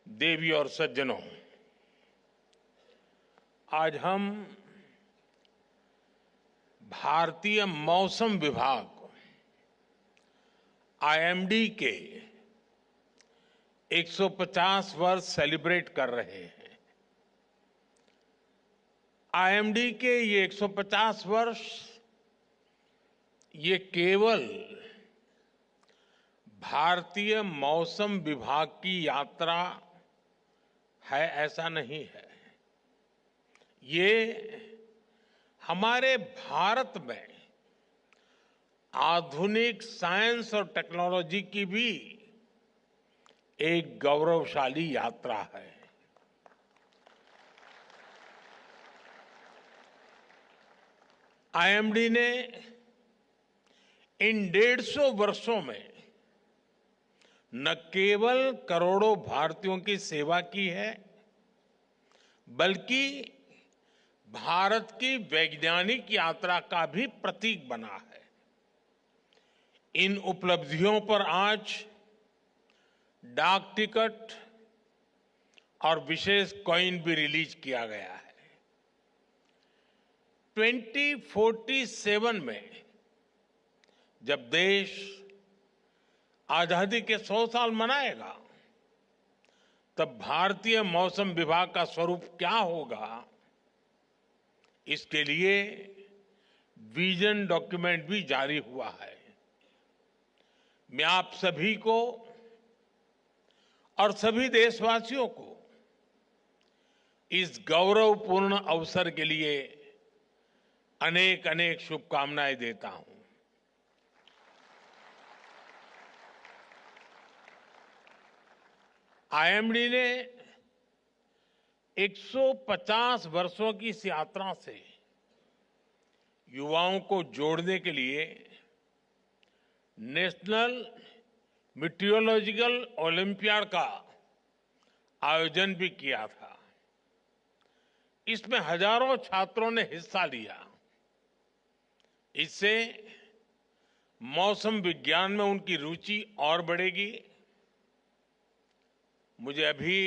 देवी और सज्जनों, आज हम भारतीय मौसम विभाग आईएमडी के 150 वर्ष सेलिब्रेट कर रहे हैं। आईएमडी के ये 150 वर्ष ये केवल भारतीय मौसम विभाग की यात्रा है ऐसा नहीं है। ये हमारे भारत में आधुनिक साइंस और टेक्नोलॉजी की भी एक गौरवशाली यात्रा है। आईएमडी ने इन 150 वर्षों में न केवल करोड़ों भारतीयों की सेवा की है, बल्कि भारत की वैज्ञानिक यात्रा का भी प्रतीक बना है। इन उपलब्धियों पर आज डाक टिकट और विशेष कॉइन भी रिलीज किया गया है। 2047 में जब देश आजादी के 100 साल मनाएगा, तब भारतीय मौसम विभाग का स्वरूप क्या होगा, इसके लिए विजन डॉक्यूमेंट भी जारी हुआ है। मैं आप सभी को और सभी देशवासियों को इस गौरवपूर्ण अवसर के लिए अनेक अनेक शुभकामनाएं देता हूं। आईएमडी ने 150 वर्षों की इस यात्रा से युवाओं को जोड़ने के लिए नेशनल मीटियोलॉजिकल ओलंपियाड का आयोजन भी किया था। इसमें हजारों छात्रों ने हिस्सा लिया। इससे मौसम विज्ञान में उनकी रुचि और बढ़ेगी। मुझे अभी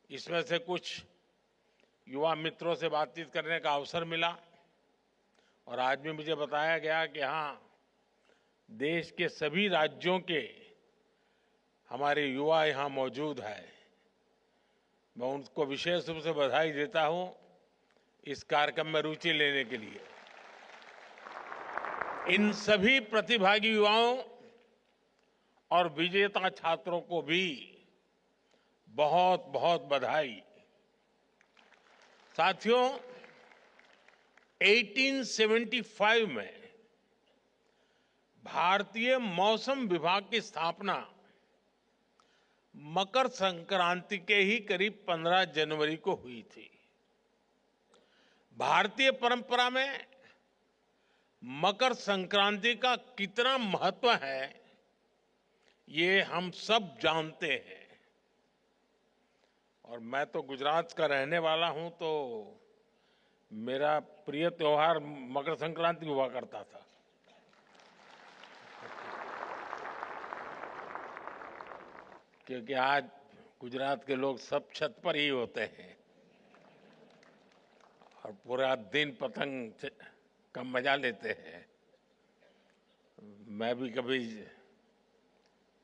इसमें से कुछ युवा मित्रों से बातचीत करने का अवसर मिला और आज भी मुझे बताया गया कि हाँ, देश के सभी राज्यों के हमारे युवा यहाँ मौजूद है। मैं उनको विशेष रूप से बधाई देता हूँ इस कार्यक्रम में रुचि लेने के लिए। इन सभी प्रतिभागी युवाओं और विजेता छात्रों को भी बहुत बहुत बधाई। साथियों, 1875 में भारतीय मौसम विभाग की स्थापना मकर संक्रांति के ही करीब 15 जनवरी को हुई थी। भारतीय परंपरा में मकर संक्रांति का कितना महत्व है, ये हम सब जानते हैं। और मैं तो गुजरात का रहने वाला हूं, तो मेरा प्रिय त्योहार मकर संक्रांति हुआ करता था। क्योंकि आज गुजरात के लोग सब छत पर ही होते हैं और पूरा दिन पतंग का मजा लेते हैं। मैं भी कभी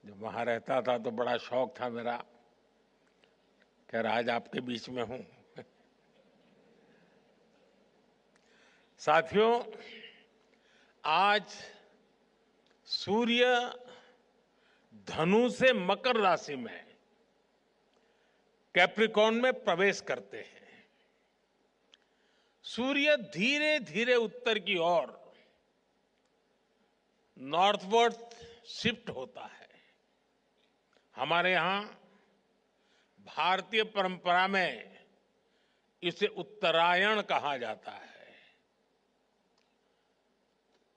जब वहां रहता था तो बड़ा शौक था मेरा, खैर आज आपके बीच में हूं। साथियों, आज सूर्य धनु से मकर राशि में कैप्रिकॉर्न में प्रवेश करते हैं। सूर्य धीरे धीरे उत्तर की ओर नॉर्थवर्ड शिफ्ट होता है। हमारे यहां भारतीय परंपरा में इसे उत्तरायण कहा जाता है।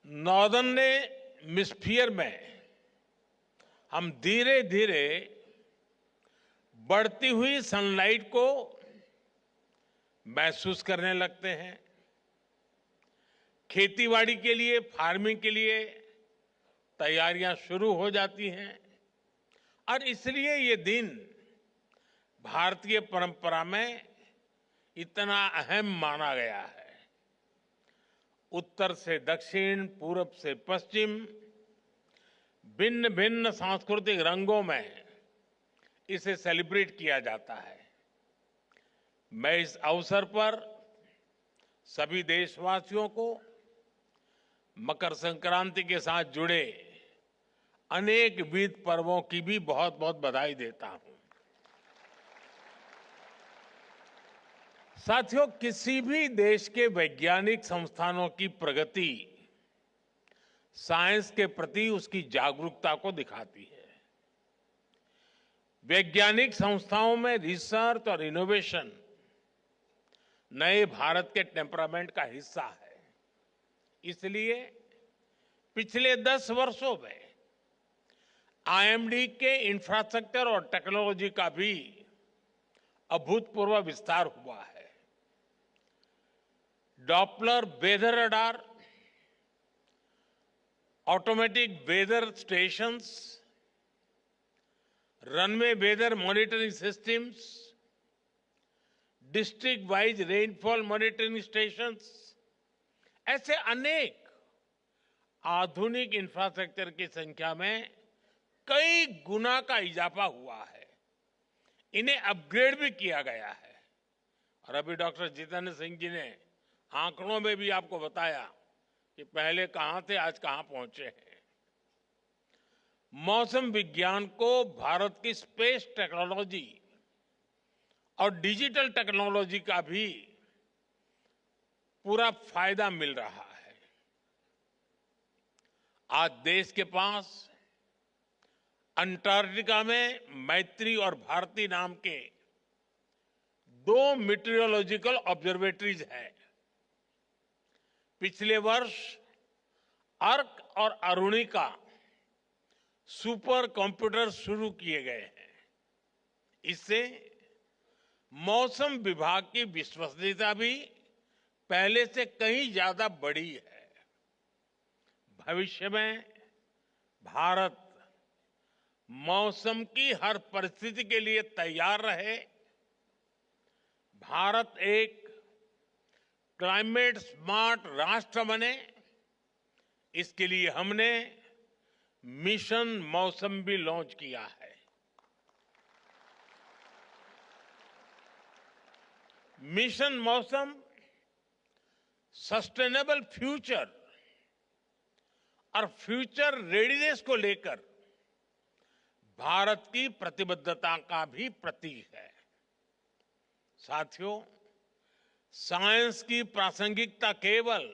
नॉर्दर्न हेमिस्फीयर में हम धीरे धीरे बढ़ती हुई सनलाइट को महसूस करने लगते हैं। खेतीबाड़ी के लिए, फार्मिंग के लिए तैयारियां शुरू हो जाती हैं और इसलिए ये दिन भारतीय परंपरा में इतना अहम माना गया है। उत्तर से दक्षिण, पूरब से पश्चिम, भिन्न भिन्न सांस्कृतिक रंगों में इसे सेलिब्रेट किया जाता है। मैं इस अवसर पर सभी देशवासियों को मकर संक्रांति के साथ जुड़े अनेक विविध पर्वों की भी बहुत बहुत बधाई देता हूं। साथियों, किसी भी देश के वैज्ञानिक संस्थानों की प्रगति साइंस के प्रति उसकी जागरूकता को दिखाती है। वैज्ञानिक संस्थाओं में रिसर्च और इनोवेशन नए भारत के टेम्परामेंट का हिस्सा है। इसलिए पिछले 10 वर्षों में आईएमडी के इंफ्रास्ट्रक्चर और टेक्नोलॉजी का भी अभूतपूर्व विस्तार हुआ है। Doppler weather radar, automatic weather stations, runway weather monitoring systems, district wise rainfall monitoring stations, ऐसे अनेक आधुनिक इंफ्रास्ट्रक्चर की संख्या में कई गुना का इजाफा हुआ है। इन्हें अपग्रेड भी किया गया है। और अभी डॉक्टर जितेंद्र सिंह जी ने आंकड़ों में भी आपको बताया कि पहले कहां थे, आज कहां पहुंचे हैं। मौसम विज्ञान को भारत की स्पेस टेक्नोलॉजी और डिजिटल टेक्नोलॉजी का भी पूरा फायदा मिल रहा है। आज देश के पास अंटार्कटिका में मैत्री और भारती नाम के 2 मीटरोलॉजिकल ऑब्जर्वेटरीज है। पिछले वर्ष अर्क और अरुणिका सुपर कंप्यूटर शुरू किए गए हैं। इससे मौसम विभाग की विश्वसनीयता भी पहले से कहीं ज्यादा बढ़ी है। भविष्य में भारत मौसम की हर परिस्थिति के लिए तैयार रहे। भारत एक क्लाइमेट स्मार्ट राष्ट्र बने, इसके लिए हमने मिशन मौसम भी लॉन्च किया है। मिशन मौसम सस्टेनेबल फ्यूचर और फ्यूचर रेडीनेस को लेकर भारत की प्रतिबद्धता का भी प्रतीक है। साथियों, साइंस की प्रासंगिकता केवल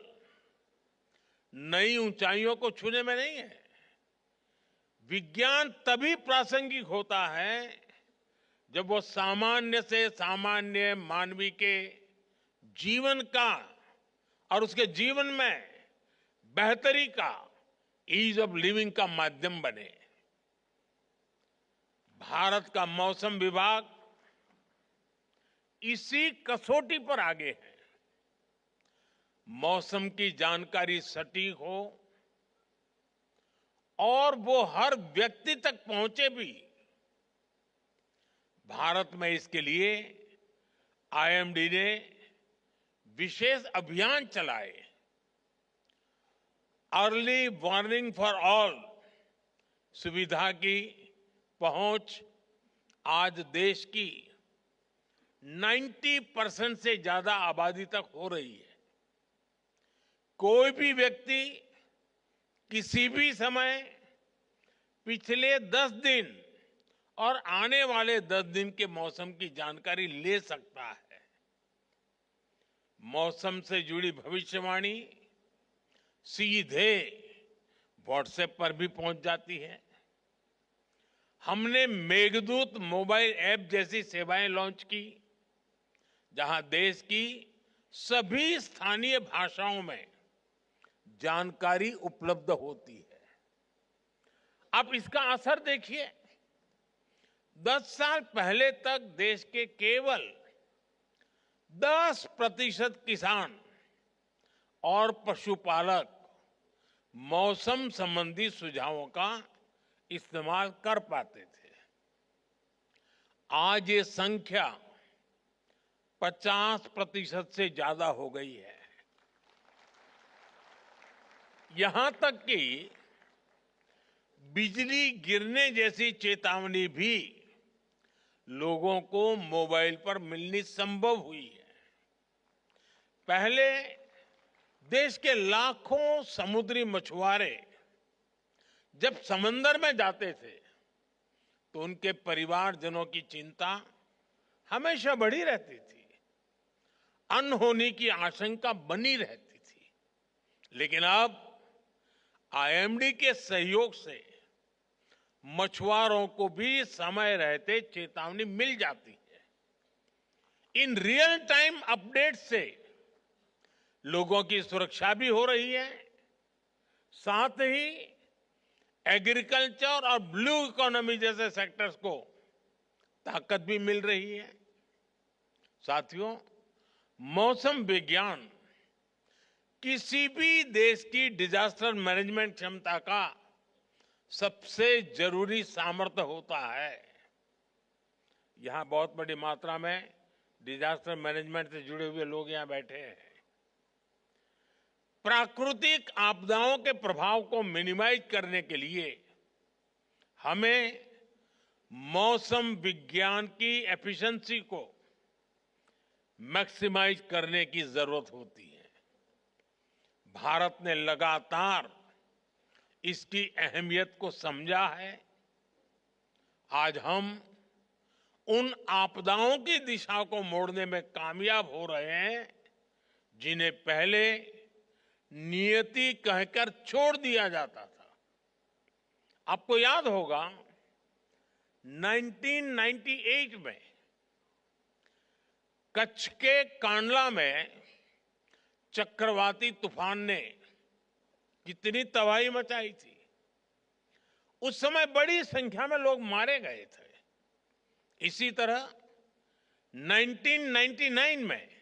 नई ऊंचाइयों को छूने में नहीं है। विज्ञान तभी प्रासंगिक होता है जब वो सामान्य से सामान्य मानवी के जीवन का और उसके जीवन में बेहतरी का, ईज ऑफ लिविंग का माध्यम बने। भारत का मौसम विभाग इसी कसौटी पर आगे है। मौसम की जानकारी सटीक हो और वो हर व्यक्ति तक पहुंचे भी। भारत में इसके लिए आईएमडी ने विशेष अभियान चलाए। अर्ली वार्निंग फॉर ऑल सुविधा की पहुंच आज देश की 90% से ज्यादा आबादी तक हो रही है। कोई भी व्यक्ति किसी भी समय पिछले 10 दिन और आने वाले 10 दिन के मौसम की जानकारी ले सकता है। मौसम से जुड़ी भविष्यवाणी सीधे व्हाट्सएप पर भी पहुंच जाती है। हमने मेघदूत मोबाइल ऐप जैसी सेवाएं लॉन्च की, जहां देश की सभी स्थानीय भाषाओं में जानकारी उपलब्ध होती है। आप इसका असर देखिए। 10 साल पहले तक देश के केवल 10% किसान और पशुपालक मौसम संबंधी सुझावों का इस्तेमाल कर पाते थे। आज ये संख्या 50% से ज्यादा हो गई है। यहां तक कि बिजली गिरने जैसी चेतावनी भी लोगों को मोबाइल पर मिलनी संभव हुई है। पहले देश के लाखों समुद्री मछुआरे जब समंदर में जाते थे तो उनके परिवारजनों की चिंता हमेशा बढ़ी रहती थी, अनहोनी की आशंका बनी रहती थी। लेकिन अब आईएमडी के सहयोग से मछुआरों को भी समय रहते चेतावनी मिल जाती है। इन रियल टाइम अपडेट से लोगों की सुरक्षा भी हो रही है, साथ ही एग्रीकल्चर और ब्लू इकोनॉमी जैसे सेक्टर्स को ताकत भी मिल रही है। साथियों, मौसम विज्ञान किसी भी देश की डिजास्टर मैनेजमेंट क्षमता का सबसे जरूरी सामर्थ्य होता है। यहां बहुत बड़ी मात्रा में डिजास्टर मैनेजमेंट से जुड़े हुए लोग यहां बैठे हैं। प्राकृतिक आपदाओं के प्रभाव को मिनिमाइज करने के लिए हमें मौसम विज्ञान की एफिशिएंसी को मैक्सिमाइज करने की जरूरत होती है। भारत ने लगातार इसकी अहमियत को समझा है। आज हम उन आपदाओं की दिशा को मोड़ने में कामयाब हो रहे हैं जिन्हें पहले नियति कहकर छोड़ दिया जाता था। आपको याद होगा 1998 में कच्छ के कांडला में चक्रवाती तूफान ने कितनी तबाही मचाई थी। उस समय बड़ी संख्या में लोग मारे गए थे। इसी तरह 1999 में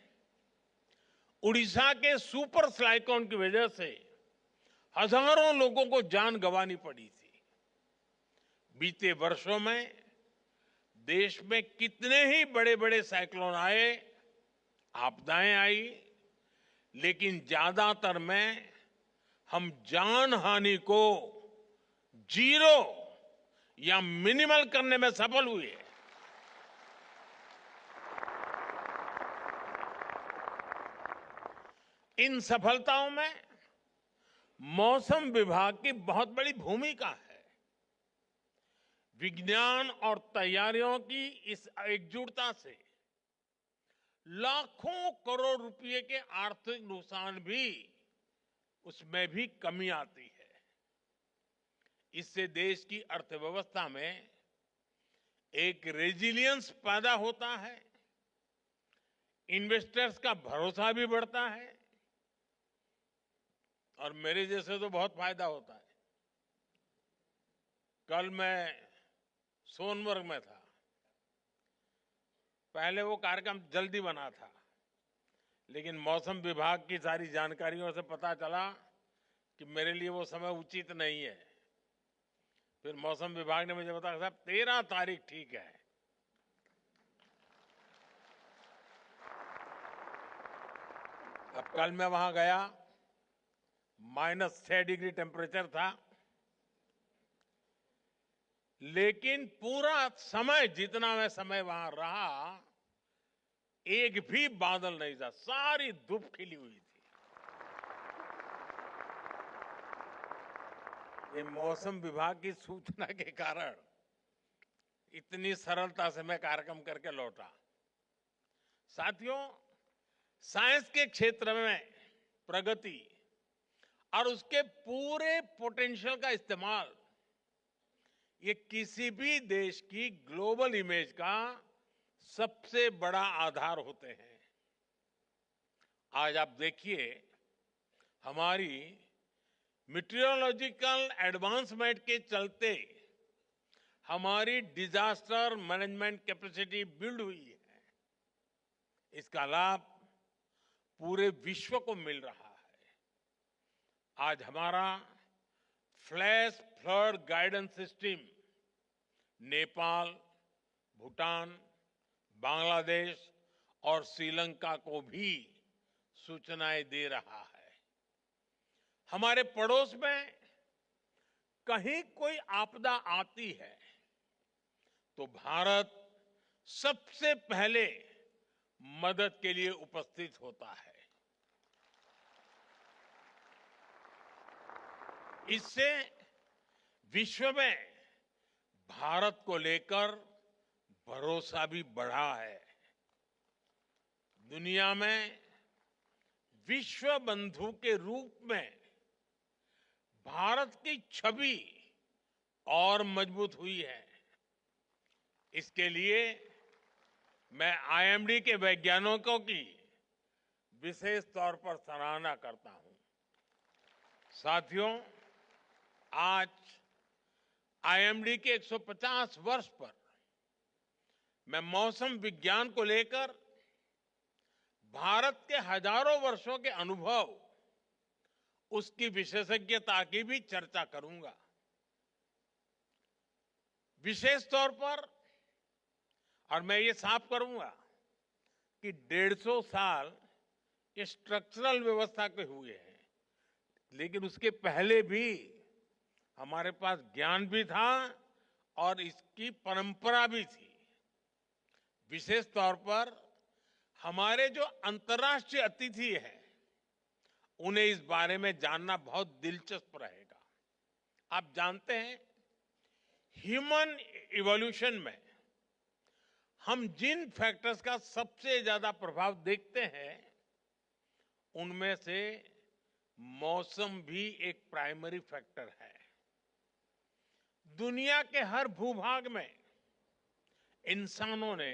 उड़ीसा के सुपर साइक्लोन की वजह से हजारों लोगों को जान गंवानी पड़ी थी। बीते वर्षों में देश में कितने ही बड़े बड़े साइक्लोन आए, आपदाएं आई, लेकिन ज्यादातर में हम जान हानि को जीरो या मिनिमल करने में सफल हुए। इन सफलताओं में मौसम विभाग की बहुत बड़ी भूमिका है। विज्ञान और तैयारियों की इस एकजुटता से लाखों करोड़ रुपए के आर्थिक नुकसान भी उसमें भी कमी आती है। इससे देश की अर्थव्यवस्था में एक रेजिलियंस पैदा होता है, इन्वेस्टर्स का भरोसा भी बढ़ता है और मेरे जैसे तो बहुत फायदा होता है। कल मैं सोनमर्ग में था। पहले वो कार्यक्रम जल्दी बना था, लेकिन मौसम विभाग की सारी जानकारियों से पता चला कि मेरे लिए वो समय उचित नहीं है। फिर मौसम विभाग ने मुझे बताया, साहब 13 तारीख ठीक है। अब कल मैं वहां गया, -6 डिग्री टेम्परेचर था, लेकिन पूरा समय जितना मैं समय वहां रहा, एक भी बादल नहीं था, सारी धूप खिली हुई थी। ये मौसम विभाग की सूचना के कारण इतनी सरलता से मैं कार्यक्रम करके लौटा। साथियों, साइंस के क्षेत्र में प्रगति और उसके पूरे पोटेंशियल का इस्तेमाल, ये किसी भी देश की ग्लोबल इमेज का सबसे बड़ा आधार होते हैं। आज आप देखिए, हमारी मीटियोलॉजिकल एडवांसमेंट के चलते हमारी डिजास्टर मैनेजमेंट कैपेसिटी बिल्ड हुई है। इसका लाभ पूरे विश्व को मिल रहा है। आज हमारा flash flood guidance system Nepal, Bhutan, Bangladesh और श्रीलंका को भी सूचनाएं दे रहा है। हमारे पड़ोस में कहीं कोई आपदा आती है तो भारत सबसे पहले मदद के लिए उपस्थित होता है। इससे विश्व में भारत को लेकर भरोसा भी बढ़ा है। दुनिया में विश्व बंधु के रूप में भारत की छवि और मजबूत हुई है। इसके लिए मैं आईएमडी के वैज्ञानिकों की विशेष तौर पर सराहना करता हूं। साथियों, आज आईएमडी के 150 वर्ष पर मैं मौसम विज्ञान को लेकर भारत के हजारों वर्षों के अनुभव, उसकी विशेषज्ञता की भी चर्चा करूंगा। विशेष तौर पर, और मैं ये साफ करूंगा कि 150 साल ये स्ट्रक्चरल व्यवस्था के हुए हैं, लेकिन उसके पहले भी हमारे पास ज्ञान भी था और इसकी परंपरा भी थी। विशेष तौर पर हमारे जो अंतर्राष्ट्रीय अतिथि हैं, उन्हें इस बारे में जानना बहुत दिलचस्प रहेगा। आप जानते हैं, ह्यूमन इवोल्यूशन में हम जिन फैक्टर्स का सबसे ज्यादा प्रभाव देखते हैं, उनमें से मौसम भी एक प्राइमरी फैक्टर है। दुनिया के हर भूभाग में इंसानों ने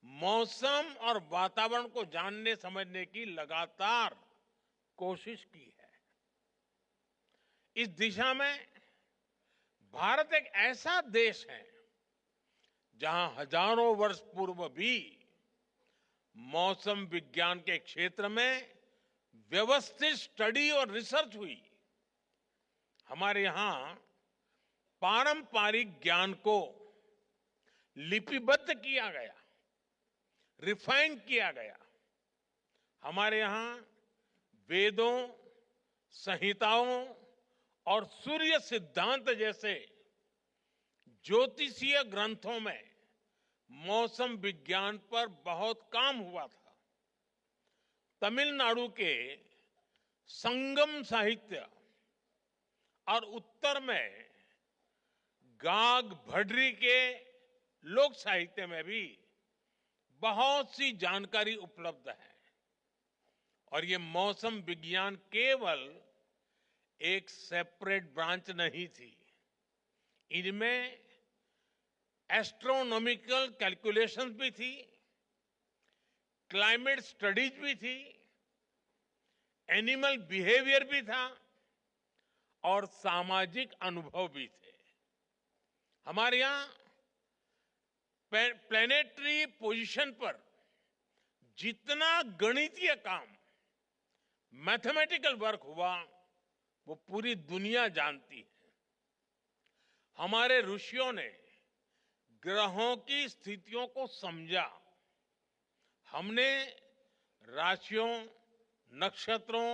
मौसम और वातावरण को जानने समझने की लगातार कोशिश की है। इस दिशा में भारत एक ऐसा देश है जहां हजारों वर्ष पूर्व भी मौसम विज्ञान के क्षेत्र में व्यवस्थित स्टडी और रिसर्च हुई। हमारे यहां पारंपरिक ज्ञान को लिपिबद्ध किया गया, रिफाइन किया गया। हमारे यहां वेदों, संहिताओं और सूर्य सिद्धांत जैसे ज्योतिषीय ग्रंथों में मौसम विज्ञान पर बहुत काम हुआ था। तमिलनाडु के संगम साहित्य और उत्तर में गाग भड्री के लोक साहित्य में भी बहुत सी जानकारी उपलब्ध है। और ये मौसम विज्ञान केवल एक सेपरेट ब्रांच नहीं थी, इनमें एस्ट्रोनॉमिकल कैलकुलेशंस भी थी, क्लाइमेट स्टडीज भी थी, एनिमल बिहेवियर भी था और सामाजिक अनुभव भी थे। हमारे यहां प्लेनेटरी पोजीशन पर जितना गणितीय काम, मैथमेटिकल वर्क हुआ, वो पूरी दुनिया जानती है। हमारे ऋषियों ने ग्रहों की स्थितियों को समझा। हमने राशियों, नक्षत्रों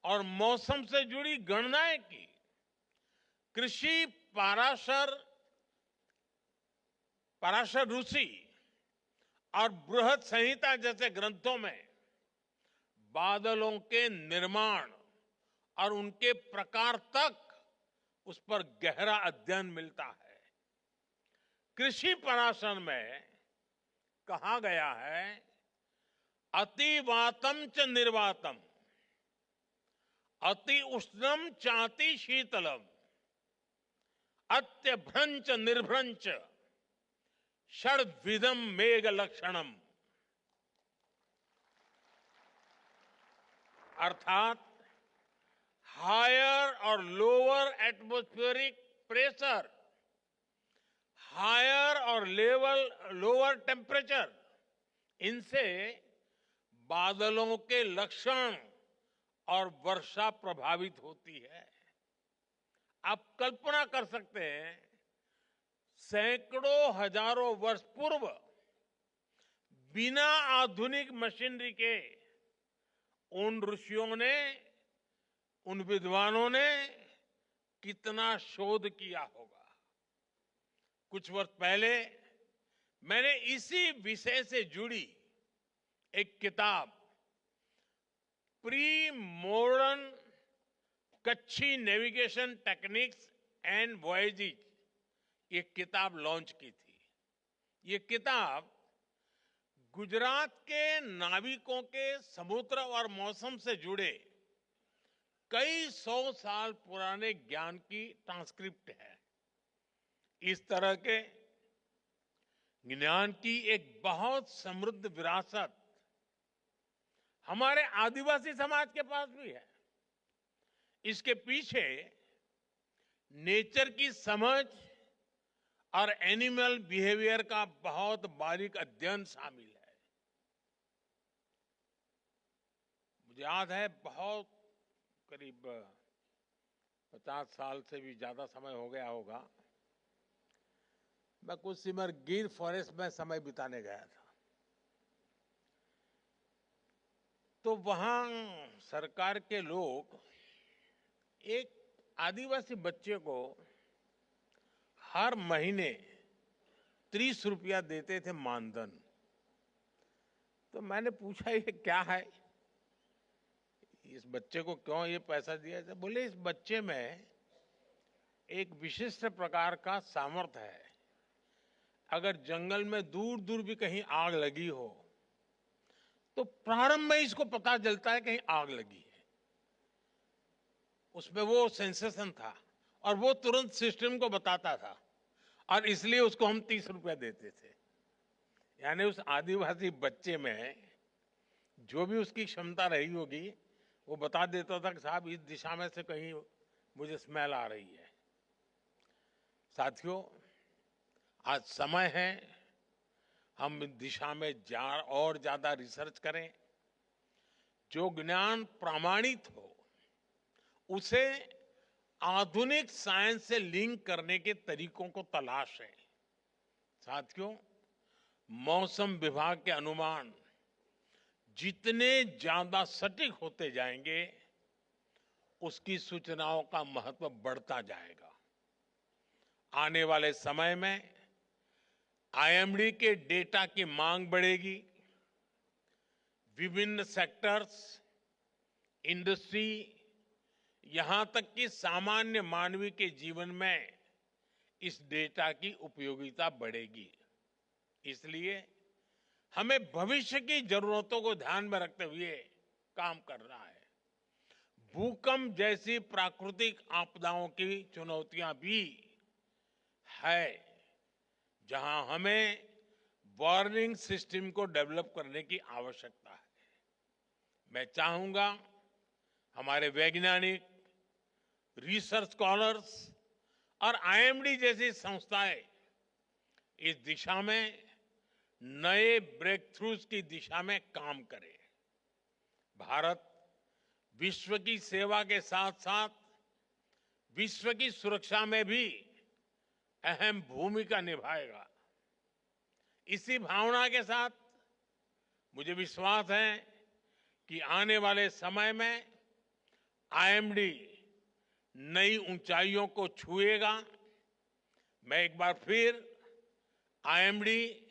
और मौसम से जुड़ी गणनाएं की। कृषि पराशर ऋषि और बृहद संहिता जैसे ग्रंथों में बादलों के निर्माण और उनके प्रकार तक उस पर गहरा अध्ययन मिलता है। कृषि पराशर में कहा गया है, अतिवातम च निर्वातम, अति उष्णम चाति शीतलम, अत्यभ्रंच निर्भ्रंच षड्विधम मेघ लक्षणम। अर्थात हायर और लोअर एटमॉस्फेरिक प्रेशर, हायर और लोअर टेम्परेचर, इनसे बादलों के लक्षण और वर्षा प्रभावित होती है। आप कल्पना कर सकते हैं, सैकड़ों हजारों वर्ष पूर्व बिना आधुनिक मशीनरी के उन ऋषियों ने, उन विद्वानों ने कितना शोध किया होगा। कुछ वर्ष पहले मैंने इसी विषय से जुड़ी एक किताब pre modern Kutchi navigation techniques and voyages, ये किताब लॉन्च की थी। ये किताब गुजरात के नाविकों के समुद्र और मौसम से जुड़े कई सौ साल पुराने ज्ञान की ट्रांसक्रिप्ट है। इस तरह के ज्ञान की एक बहुत समृद्ध विरासत हमारे आदिवासी समाज के पास भी है। इसके पीछे नेचर की समझ और एनिमल बिहेवियर का बहुत बारीक अध्ययन शामिल है। मुझे याद है, बहुत करीब 50 साल से भी ज्यादा समय हो गया होगा, मैं कुछ सिमर गिर फॉरेस्ट में समय बिताने गया था। तो वहां सरकार के लोग एक आदिवासी बच्चे को हर महीने 30 रुपया देते थे मानधन। तो मैंने पूछा ये क्या है, इस बच्चे को क्यों ये पैसा दिया जाता? बोले इस बच्चे में एक विशिष्ट प्रकार का सामर्थ्य है। अगर जंगल में दूर दूर भी कहीं आग लगी हो तो प्रारंभ में इसको पता चलता है कहीं आग लगी है। उसमें वो सेंसेशन था और वो तुरंत सिस्टम को बताता था, और इसलिए उसको हम 30 रुपया देते थे। यानी उस आदिवासी बच्चे में जो भी उसकी क्षमता रही होगी वो बता देता था कि साहब इस दिशा में से कहीं मुझे स्मेल आ रही है। साथियों, आज समय है हम इस दिशा में और ज्यादा रिसर्च करें। जो ज्ञान प्रामाणिक हो उसे आधुनिक साइंस से लिंक करने के तरीकों को तलाशें। साथियों, मौसम विभाग के अनुमान जितने ज्यादा सटीक होते जाएंगे उसकी सूचनाओं का महत्व बढ़ता जाएगा। आने वाले समय में आईएमडी के डेटा की मांग बढ़ेगी। विभिन्न सेक्टर्स, इंडस्ट्री, यहां तक कि सामान्य मानवी के जीवन में इस डेटा की उपयोगिता बढ़ेगी। इसलिए हमें भविष्य की जरूरतों को ध्यान में रखते हुए काम करना है। भूकंप जैसी प्राकृतिक आपदाओं की चुनौतियां भी है, जहां हमें वार्निंग सिस्टम को डेवलप करने की आवश्यकता है। मैं चाहूंगा हमारे वैज्ञानिक, रिसर्च स्कॉलर्स और आईएमडी जैसी संस्थाएं इस दिशा में नए ब्रेक थ्रूज की दिशा में काम करें। भारत विश्व की सेवा के साथ साथ विश्व की सुरक्षा में भी अहम भूमिका निभाएगा। इसी भावना के साथ मुझे विश्वास है कि आने वाले समय में आईएमडी नई ऊंचाइयों को छुएगा। मैं एक बार फिर आईएमडी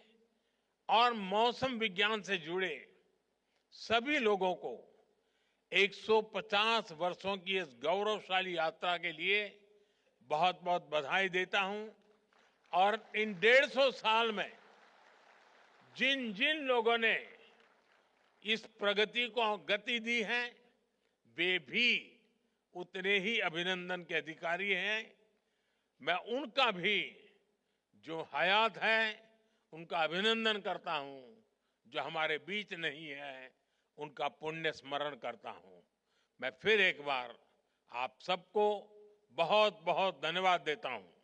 और मौसम विज्ञान से जुड़े सभी लोगों को 150 वर्षों की इस गौरवशाली यात्रा के लिए बहुत बहुत बधाई देता हूं। और इन 150 साल में जिन जिन लोगों ने इस प्रगति को गति दी है वे भी उतने ही अभिनंदन के अधिकारी हैं। मैं उनका भी जो हयात है उनका अभिनंदन करता हूं, जो हमारे बीच नहीं है उनका पुण्य स्मरण करता हूं। मैं फिर एक बार आप सबको बहुत बहुत धन्यवाद देता हूं।